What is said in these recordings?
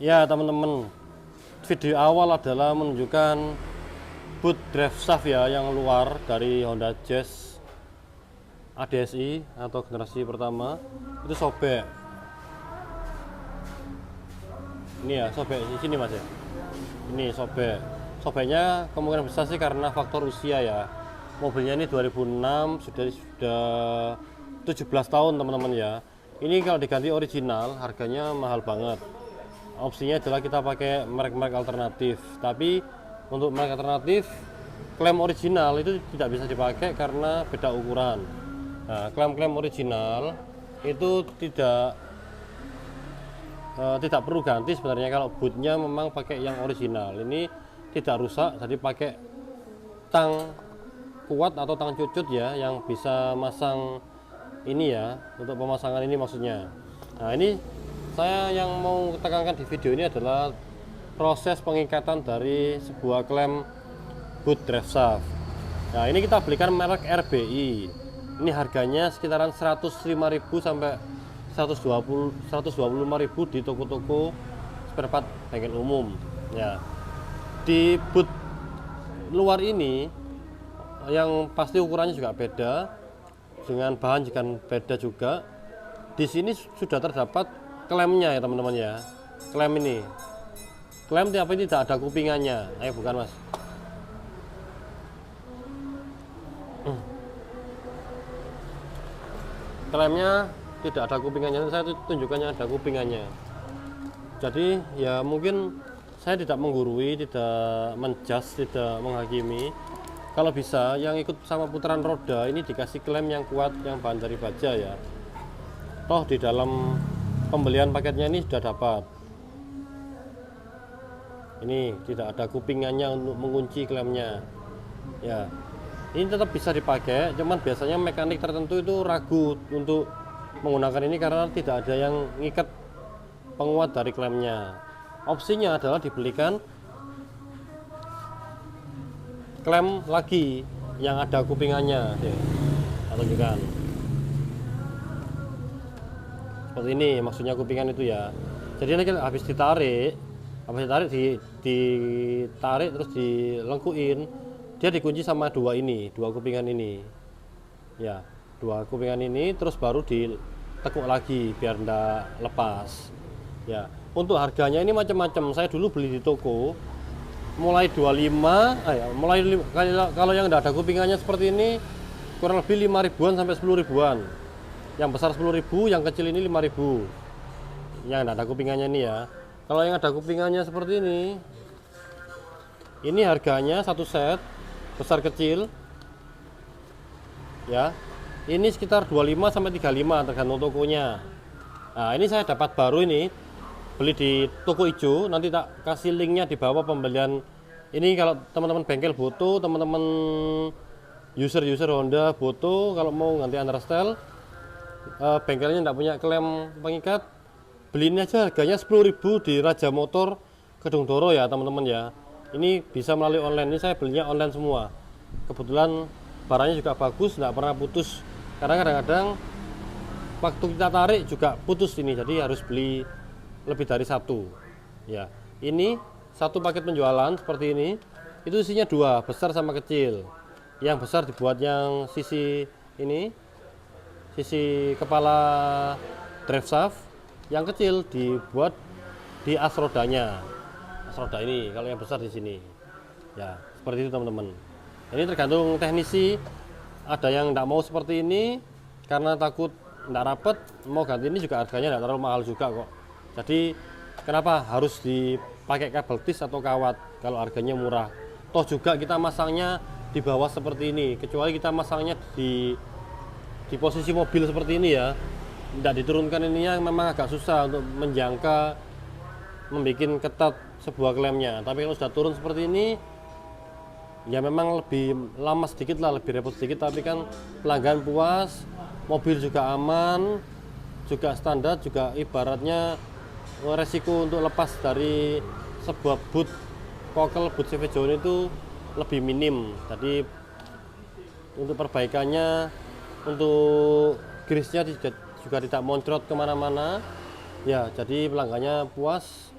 Ya teman-teman, video awal adalah menunjukkan boot drive shaft ya yang luar dari Honda Jazz ADSI atau generasi pertama itu sobek. Ini ya sobek di sini mas ya. Ini sobek. Sobeknya kemungkinan besar sih karena faktor usia ya. Mobilnya ini 2006 sudah 17 tahun teman-teman ya. Ini kalau diganti original harganya mahal banget. Opsinya adalah kita pakai merek-merek alternatif, tapi untuk merek alternatif klem original itu tidak bisa dipakai karena beda ukuran. Nah, klem-klem original itu tidak perlu ganti sebenarnya kalau bootnya memang pakai yang original. Ini tidak rusak, jadi pakai tang kuat atau tang cucut ya yang bisa masang ini ya, untuk pemasangan ini maksudnya. Nah, ini saya yang mau tekankan di video ini adalah proses pengikatan dari sebuah klem boot drive shaft. Nah, ini kita belikan merek RBI. Ini harganya sekitaran 105.000 sampai 125.000 di toko-toko spare part bengkel umum. Ya. Di boot luar ini yang pasti ukurannya juga beda, dengan bahan juga beda juga. Di sini sudah terdapat klemnya ya teman-teman ya. Klem ini, klem tapi tidak ada kupingannya. Ayo bukan mas. Klemnya tidak ada kupingannya. Saya tunjukkannya ada kupingannya. Jadi ya mungkin saya tidak menggurui, tidak menjudge, tidak menghakimi. Kalau bisa yang ikut sama putaran roda ini dikasih klem yang kuat, yang bahan dari baja ya. Toh di dalam pembelian paketnya ini sudah dapat. Ini tidak ada kupingannya untuk mengunci klemnya. Ya, ini tetap bisa dipakai, cuman biasanya mekanik tertentu itu ragu untuk menggunakan ini karena tidak ada yang ngikat penguat dari klemnya. Opsinya adalah dibelikan klem lagi yang ada kupingannya. Atau juga seperti ini maksudnya kupingan itu ya. Jadi ini habis ditarik ditarik terus dilengkuin, dia dikunci sama dua kupingan ini ya, dua kupingan ini terus baru ditekuk lagi biar ndak lepas ya. Untuk harganya ini macam-macam, saya dulu beli di toko mulai 25 kalau yang ndak ada kupingannya seperti ini kurang lebih 5 ribuan sampai 10 ribuan. Yang besar 10.000, yang kecil ini 5.000. Yang tidak ada kupingannya ini ya. Kalau yang ada kupingannya seperti ini harganya satu set besar kecil ya. Ini sekitar 25 sampai 35 tergantung tokonya. Nah, ini saya dapat baru ini, beli di toko hijau. Nanti tak kasih linknya di bawah pembelian. Ini kalau teman-teman bengkel butuh, teman-teman user Honda butuh, kalau mau ganti understyle, bengkelnya tidak punya klem pengikat, beli ini aja harganya 10.000 di Raja Motor Kedung Doro ya teman-teman ya. Ini bisa melalui online, ini saya belinya online semua. Kebetulan barangnya juga bagus, tidak pernah putus. Karena kadang-kadang waktu kita tarik juga putus ini, jadi harus beli lebih dari satu ya. Ini satu paket penjualan seperti ini, itu isinya dua, besar sama kecil. Yang besar dibuat yang sisi ini, sisi kepala drive shaft, yang kecil dibuat di as rodanya. As roda ini kalau yang besar di sini. Ya, seperti itu teman-teman. Ini tergantung teknisi. Ada yang tidak mau seperti ini karena takut tidak rapet, mau ganti ini juga harganya tidak terlalu mahal juga kok. Jadi kenapa harus dipakai kabel tis atau kawat kalau harganya murah? Toh juga kita masangnya di bawah seperti ini, kecuali kita masangnya di posisi mobil seperti ini ya, tidak diturunkan ininya memang agak susah untuk menjangka membuat ketat sebuah klemnya. Tapi kalau sudah turun seperti ini ya memang lebih lama sedikit lah, lebih repot sedikit, tapi kan pelanggan puas, mobil juga aman, juga standar, juga ibaratnya resiko untuk lepas dari sebuah boot kokel boot CV John itu lebih minim. Jadi untuk perbaikannya, untuk grease-nya juga tidak moncrot kemana-mana ya, jadi pelanggannya puas,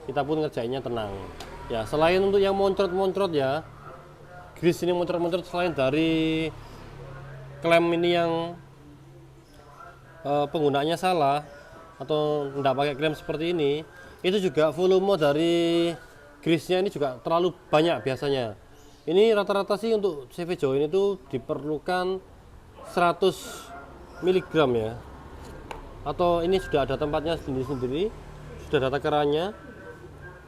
kita pun ngerjainnya tenang. Ya, selain untuk yang moncrot-moncrot ya, grease ini moncrot-moncrot, selain dari klem ini yang penggunaannya salah atau tidak pakai klem seperti ini, itu juga volume dari grease-nya ini juga terlalu banyak biasanya. Ini rata-rata sih untuk CV join itu diperlukan 100 mg ya, atau ini sudah ada tempatnya sendiri-sendiri, sudah ada takarannya.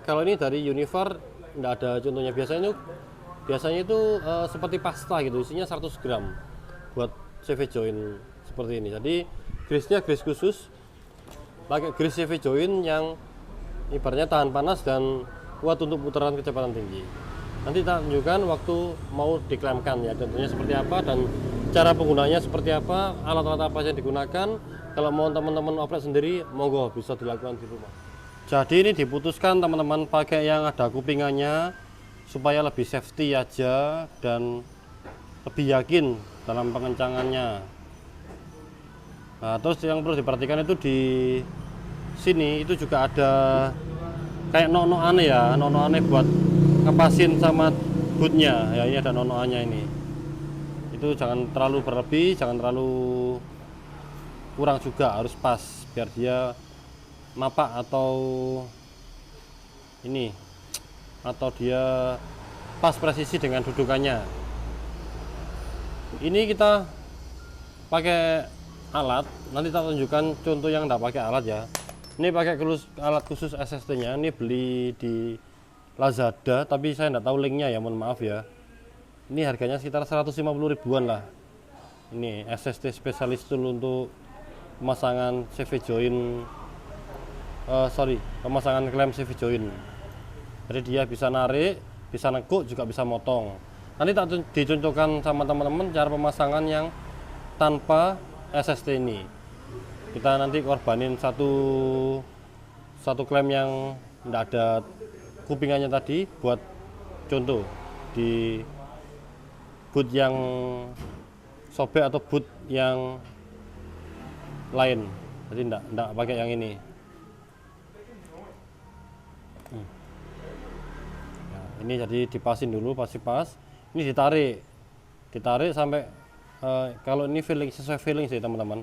Kalau ini dari Univar tidak ada contohnya, biasanya itu seperti pasta gitu, isinya 100 gram buat CV join seperti ini. Jadi grease-nya grease khusus, pakai grease CV join yang ibaratnya tahan panas dan kuat untuk putaran kecepatan tinggi. Nanti kita tunjukkan waktu mau diklemkan ya, contohnya seperti apa dan cara penggunaannya seperti apa, alat-alat apa yang digunakan. Kalau mau teman-teman oprek sendiri, monggo bisa dilakukan di rumah. Jadi ini diputuskan teman-teman pakai yang ada kupingannya supaya lebih safety aja dan lebih yakin dalam pengencangannya. Nah, terus yang perlu diperhatikan itu di sini itu juga ada kayak nono aneh ya, nono aneh buat ngepasin sama bootnya ya. Ini ada nono aneh ini, itu jangan terlalu berlebih, jangan terlalu kurang juga, harus pas biar dia mapak atau ini, atau dia pas presisi dengan dudukannya. Ini kita pakai alat, nanti kita tunjukkan contoh yang tidak pakai alat ya. Ini pakai alat khusus SST nya, ini beli di Lazada tapi saya tidak tahu linknya ya, mohon maaf ya. Ini harganya sekitar 150 ribuan lah. Ini SST spesialis tool untuk pemasangan CV join, pemasangan klem CV join. Jadi dia bisa narik, bisa nekuk, juga bisa motong. Nanti tak dicontohkan sama teman-teman cara pemasangan yang tanpa SST ini. Kita nanti korbanin satu klem yang tidak ada kupingannya tadi buat contoh di boot yang sobek atau boot yang lain. Jadi tidak pakai yang ini. Nah, ini jadi dipasin dulu, pasti pas. Ini ditarik sampai kalau ini feeling, sesuai feeling sih teman-teman.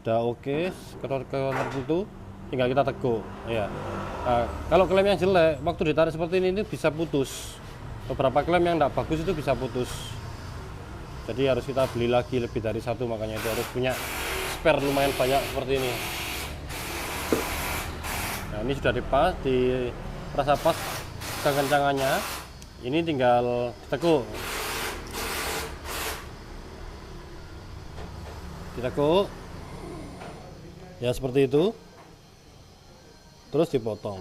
Udah oke, tertentu tinggal kita teguk ya. Nah, kalau klem yang jelek waktu ditarik seperti ini bisa putus. Beberapa klem yang tidak bagus itu bisa putus. Jadi harus kita beli lagi lebih dari satu, makanya itu harus punya spare lumayan banyak seperti ini. Nah, ini sudah dirasa pas kekencangannya. Ini tinggal ditekuk. Ya seperti itu, terus dipotong.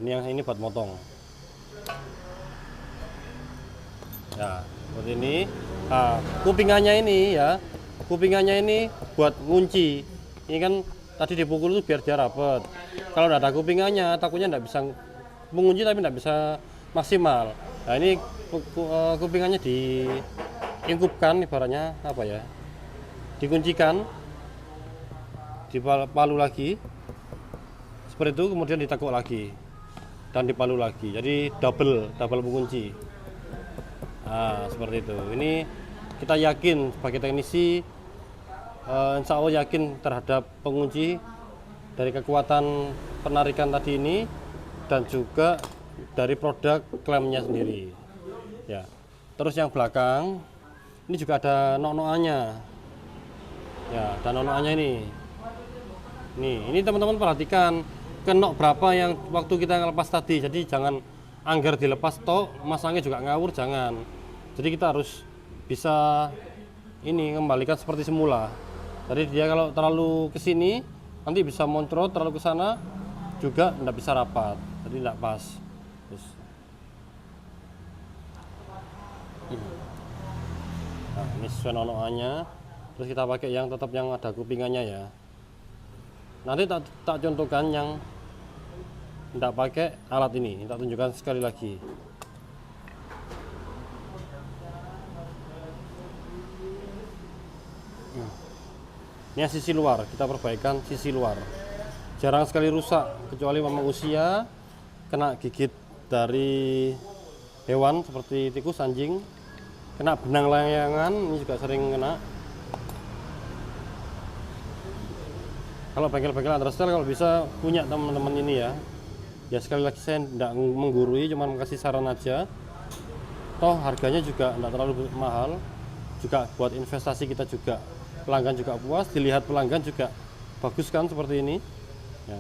Nah, ini buat motong ya, seperti ini. Nah, kupingannya ini buat ngunci. Ini kan tadi dipukul itu biar dia rapet. Kalau tidak ada kupingannya takutnya tidak bisa mengunci, tapi tidak bisa maksimal. Nah, ini kupingannya diingkupkan, ibaratnya apa ya, dikuncikan, dipalu lagi seperti itu, kemudian ditekuk lagi dan dipalu lagi, jadi double pengunci. Nah, seperti itu. Ini kita yakin sebagai teknisi, insya Allah yakin terhadap pengunci dari kekuatan penarikan tadi ini dan juga dari produk klemnya sendiri ya. Terus yang belakang ini juga ada nok-nokannya ya, ada nok-nokannya ini. Ini teman-teman perhatikan kenok berapa yang waktu kita ngelepas tadi. Jadi jangan anggar dilepas tok, masangnya juga ngawur, jangan. Jadi kita harus bisa ini kembalikan seperti semula. Jadi dia kalau terlalu ke sini nanti bisa moncrot, terlalu ke sana juga tidak bisa rapat, jadi tidak pas. Terus. Nah, ini sesuai nonoannya. Terus kita pakai yang tetap yang ada kupingannya ya. Nanti tak contohkan yang tidak pakai alat ini. Tak tunjukkan sekali lagi. Ini sisi luar, kita perbaikan sisi luar. Jarang sekali rusak, kecuali memang usia, kena gigit dari hewan seperti tikus, anjing, kena benang layangan, ini juga sering kena. Kalau bengkel-bengkel understyle kalau bisa punya teman-teman ini ya. Ya sekali lagi saya tidak menggurui, cuma kasih saran aja. Toh harganya juga tidak terlalu mahal, juga buat investasi kita juga. Pelanggan juga puas, dilihat pelanggan juga bagus kan seperti ini. Ya.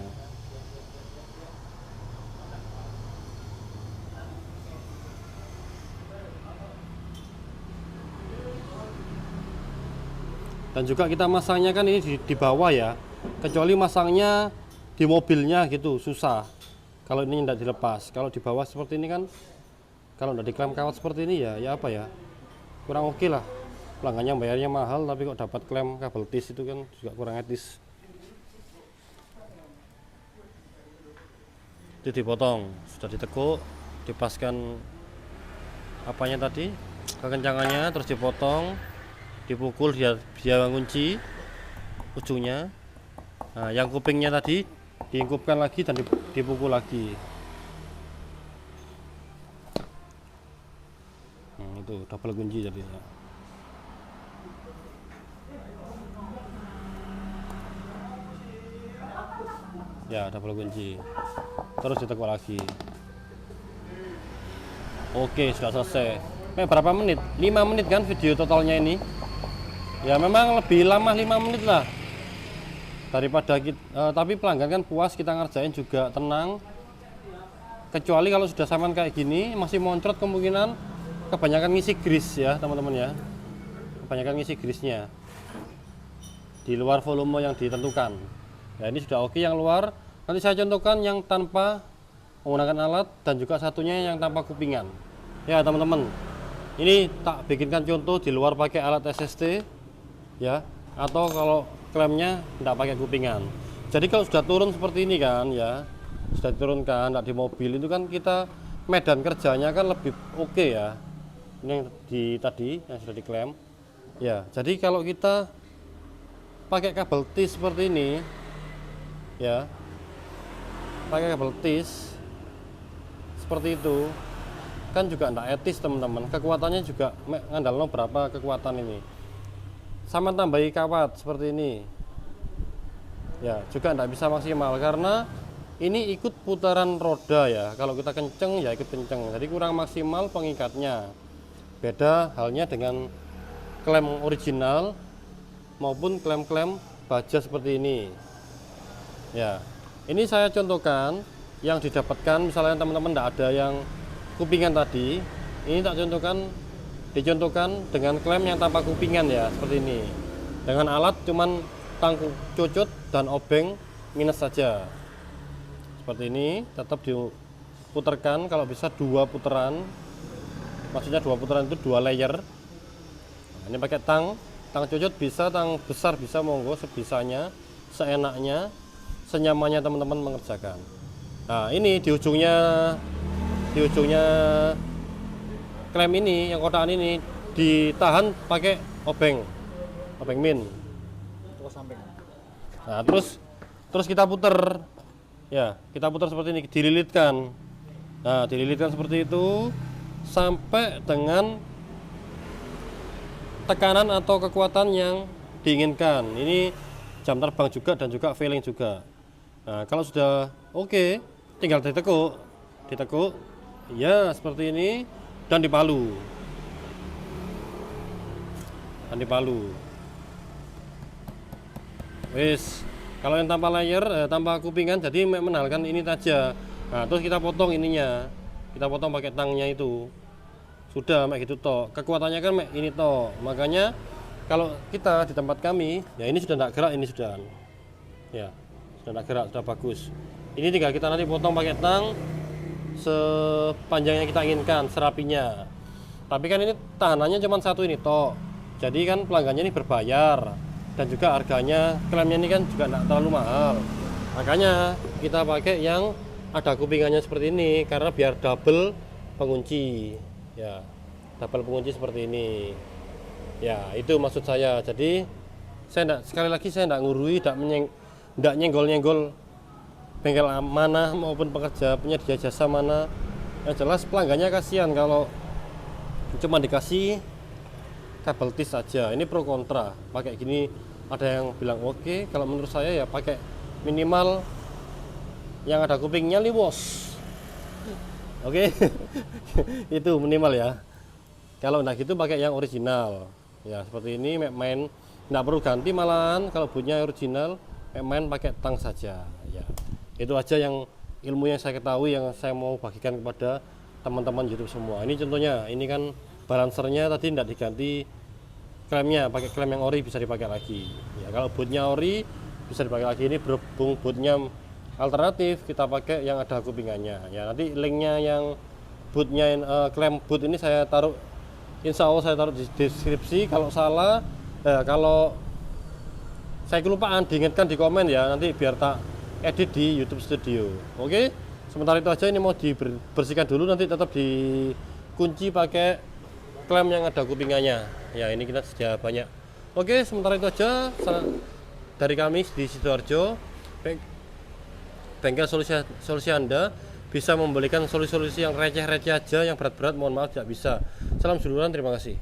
Dan juga kita masangnya kan ini di bawah ya, kecuali masangnya di mobilnya gitu susah. Kalau ini tidak dilepas, kalau di bawah seperti ini kan, kalau tidak diklem kawat seperti ini ya apa ya, kurang oke lah. Pelanggannya bayarnya mahal tapi kok dapat klem kabel tis itu kan juga kurang etis. Itu dipotong, sudah ditekuk, dipaskan apanya tadi, kekencangannya, terus dipotong, dipukul, dia ngunci ujungnya. Nah, yang kupingnya tadi diingkupkan lagi dan dipukul lagi. Itu double kunci jadinya. Ya, double kunci. Terus ditekuk lagi. Oke, sudah selesai. Berapa menit? 5 menit kan video totalnya ini. Ya memang lebih lama 5 menit lah daripada kita, tapi pelanggan kan puas, kita ngerjain juga tenang. Kecuali kalau sudah saman kayak gini masih moncrot, kemungkinan kebanyakan ngisi grease ya teman-teman ya, kebanyakan ngisi grease-nya di luar volume yang ditentukan. Ya ini sudah oke yang luar. Nanti saya contohkan yang tanpa menggunakan alat dan juga satunya yang tanpa kupingan ya teman-teman. Ini tak bikinkan contoh di luar pakai alat SST ya, atau kalau klemnya tidak pakai kupingan. Jadi kalau sudah turun seperti ini kan ya, sudah diturunkan tidak di mobil, itu kan kita medan kerjanya kan lebih oke ya. Ini yang tadi yang sudah diklem ya. Jadi kalau kita pakai kabel tis seperti ini ya, pakai kabel tis seperti itu kan juga tidak etis teman-teman. Kekuatannya juga ngandalno berapa kekuatan ini, sama tambahi kawat seperti ini ya, juga tidak bisa maksimal karena ini ikut putaran roda ya. Kalau kita kenceng ya ikut kenceng, jadi kurang maksimal pengikatnya. Beda halnya dengan klem original maupun klem-klem baja seperti ini ya. Ini saya contohkan yang didapatkan, misalnya teman-teman tidak ada yang kupingan tadi, ini tak dicontohkan dengan klem yang tanpa kupingan ya, seperti ini. Dengan alat cuman tangku cucut dan obeng minus saja. Seperti ini, tetap diputarkan, kalau bisa 2 putaran. Maksudnya 2 putaran itu 2 layer. Nah, ini pakai tang cucut bisa, tang besar bisa, monggo sebisanya, seenaknya, senyamannya teman-teman mengerjakan. Nah, ini di ujungnya klem ini, yang kotakan ini ditahan pakai obeng min. Nah, terus kita putar ya, kita putar seperti ini, dililitkan. Nah, dililitkan seperti itu sampai dengan tekanan atau kekuatan yang diinginkan. Ini jam terbang juga dan juga failing juga. Nah, kalau sudah oke, tinggal ditekuk ya seperti ini dan dipalu. Wis, kalau yang tanpa layer, tanpa kupingan, jadi mengenalkan ini saja. Nah, terus kita potong ininya, kita potong pakai tangnya itu. Sudah mek gitu toh. Kekuatannya kan mek ini toh. Makanya kalau kita di tempat kami, ya ini sudah tidak gerak, ini sudah. Ya, sudah tidak gerak, sudah bagus. Ini tinggal kita nanti potong pakai tang sepanjang yang kita inginkan, serapinya. Tapi kan ini tahanannya cuma satu ini toh. Jadi kan pelanggannya ini berbayar dan juga harganya klemnya ini kan juga tidak terlalu mahal. Makanya kita pakai yang ada kupingannya seperti ini karena biar double pengunci. Ya, double pengunci seperti ini. Ya, itu maksud saya. Jadi Sekali lagi saya enggak ngurui, enggak nyenggol-nyenggol bengkel mana maupun pekerja penyedia jasa mana. Yang jelas pelanggannya kasihan kalau cuma dikasih kabel tis saja. Ini pro kontra. Pakai gini ada yang bilang oke, kalau menurut saya ya pakai minimal yang ada kupingnya liwos. Oke. Itu minimal ya. Kalau enggak gitu pakai yang original. Ya seperti ini main enggak perlu ganti, malahan kalau bootnya original main pakai tang saja ya. Itu aja yang ilmu yang saya ketahui, yang saya mau bagikan kepada teman-teman YouTube semua. Ini contohnya, ini kan balancernya tadi enggak diganti klemnya, pakai klem yang ori bisa dipakai lagi ya. Kalau bootnya ori bisa dipakai lagi. Ini berhubung bootnya alternatif, kita pakai yang ada kupingannya ya. Nanti linknya yang bootnya klem boot ini saya taruh, insya Allah saya taruh di deskripsi. Kalau salah kalau saya kelupaan diingatkan di komen ya, nanti biar tak edit di YouTube Studio. Oke, sementara itu aja. Ini mau dibersihkan dulu, nanti tetap dikunci pakai klem yang ada kupingannya ya. Ini kita sudah banyak. Oke, sementara itu aja dari kami di Sidoarjo. Bengkel solusi Anda bisa memberikan solusi yang receh-receh aja, yang berat-berat mohon maaf tidak bisa. Salam seduluran, terima kasih.